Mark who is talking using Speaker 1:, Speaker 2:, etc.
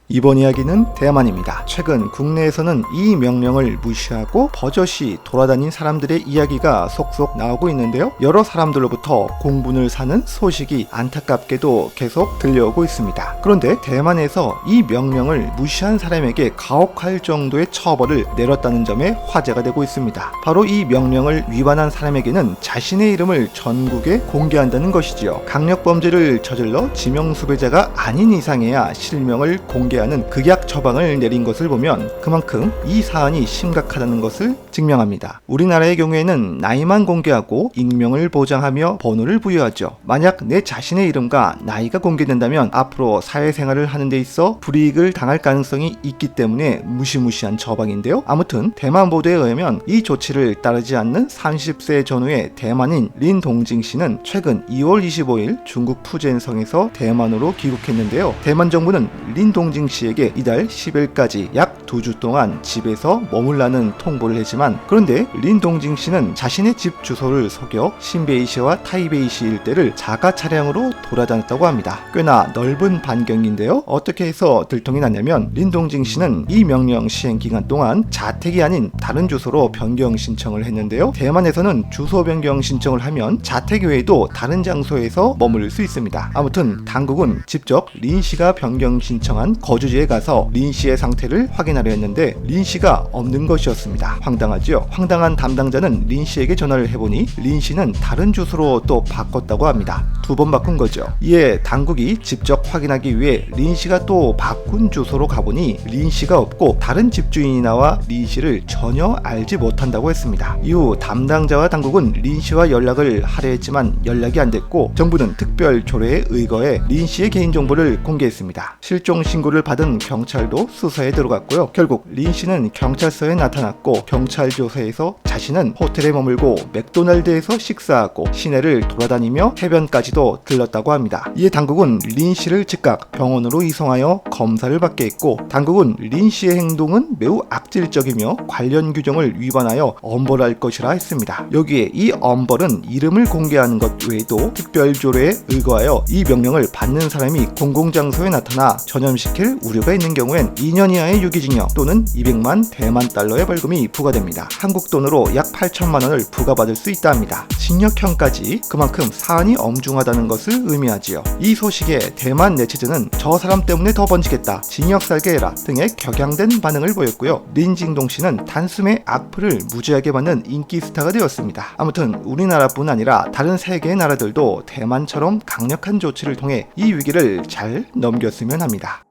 Speaker 1: 이번 이야기는 대만입니다. 최근 국내에서는 이 명령을 무시하고 버젓이 돌아다닌 사람들의 이야기가 속속 나오고 있는데요. 여러 사람들로부터 공분을 사는 소식이 안타깝게도 계속 들려오고 있습니다. 그런데 대만에서 이 명령을 무시한 사람에게 가혹할 정도의 처벌을 내렸다는 점에 화제가 되고 있습니다. 바로 이 명령을 위반한 사람에게는 자신의 이름을 전국에 공개한다는 것이지요. 강력범죄를 저질러 지명수배자가 아닌 이상해야 실명을 공개하는 극약 처방을 내린 것을 보면 그만큼 이 사안이 심각하다는 것을 증명합니다. 우리나라의 경우에는 나이만 공개하고 익명을 보장하며 번호를 부여하죠. 만약 내 자신의 이름과 나이가 공개된다면 앞으로 사회생활을 하는 데 있어 불이익을 당할 가능성이 있기 때문에 무시무시한 처방인데요. 아무튼 대만 보도에 의하면 이 조치를 따르지 않는 30세 전후의 대만인 린 동징 씨는 최근 2월 25일 중국 푸젠성에서 대만으로 귀국했는데요. 대만 정부는 린 동징 씨에게 이달 10일까지 약 2주 동안 집에서 머물라는 통보를 했지만, 그런데 린 동징 씨는 자신의 집 주소를 속여 신베이시와 타이베이시 일대를 자가 차량으로 돌아다녔다고 합니다. 꽤나 넓은 반경인데요. 어떻게 해서 들통이 났냐면 린 동징 씨는 이 명령 시행 기간 동안 자택이 아닌 다른 주소로 변경 신청을 했는데요. 대만에서는 주소 변경 신청을 하면 자택 외에도 다른 장소에서 머무를 수 있습니다. 아무튼 당국은 직접 린 씨가 변경 신청한 거주지에 가서 린 씨의 상태를 확인하려 했는데 린 씨가 없는 것이었습니다. 황당하지요? 황당한 담당자는 린 씨에게 전화를 해보니 린 씨는 다른 주소로 또 바꿨다고 합니다. 2번 바꾼 거죠. 이에 당국이 직접 확인하기 위해 린 씨가 또 바꾼 주소로 가보니 린 씨가 없고 다른 집주인이 나와 린 씨를 전혀 알지 못한다고 했습니다. 이후 담당자와 당국은 린 씨와 연락을 하려 했지만 연락이 안 됐고 정부는 특별 조례에 의거해 린 씨의 개인정보를 공개했습니다. 실종 신고를 받은 경찰도 수사에 들어갔고요. 결국 린 씨는 경찰서에 나타났고 경찰 조사에서 자신은 호텔에 머물고 맥도날드에서 식사하고 시내를 돌아다니며 해변까지도 들렀다고 합니다. 이에 당국은 린 씨를 즉각 병원으로 이송하여 검사를 받게 했고, 당국은 린 씨의 행동은 매우 악질적이며 관련 규정을 위반하여 엄벌할 것이라 했습니다. 여기에 이 엄벌은 이름을 공개하는 것 외에도 특별조례에 의거하여 이 명령을 받는 사람이 공공장소에 나타나 전염시킬 우려가 있는 경우엔 2년 이하의 유기징역 또는 200만 대만 달러의 벌금이 부과됩니다. 한국 돈으로 약 8천만 원을 부과받을 수 있다 합니다. 징역형까지. 그만큼 사안이 엄중하다는 것을 의미하지요. 이 소식에 대만 네티즌은 저 사람 때문에 더 번지겠다, 징역 살게 해라 등의 격양된 반응을 보였고요. 린 징동 씨는 단숨에 악플을 무지하게 받는 인기 스타가 되었습니다. 아무튼 우리나라뿐 아니라 다른 세계의 나라들도 대만처럼 강력한 조치를 통해 이 위기를 잘 넘겼으면 합니다.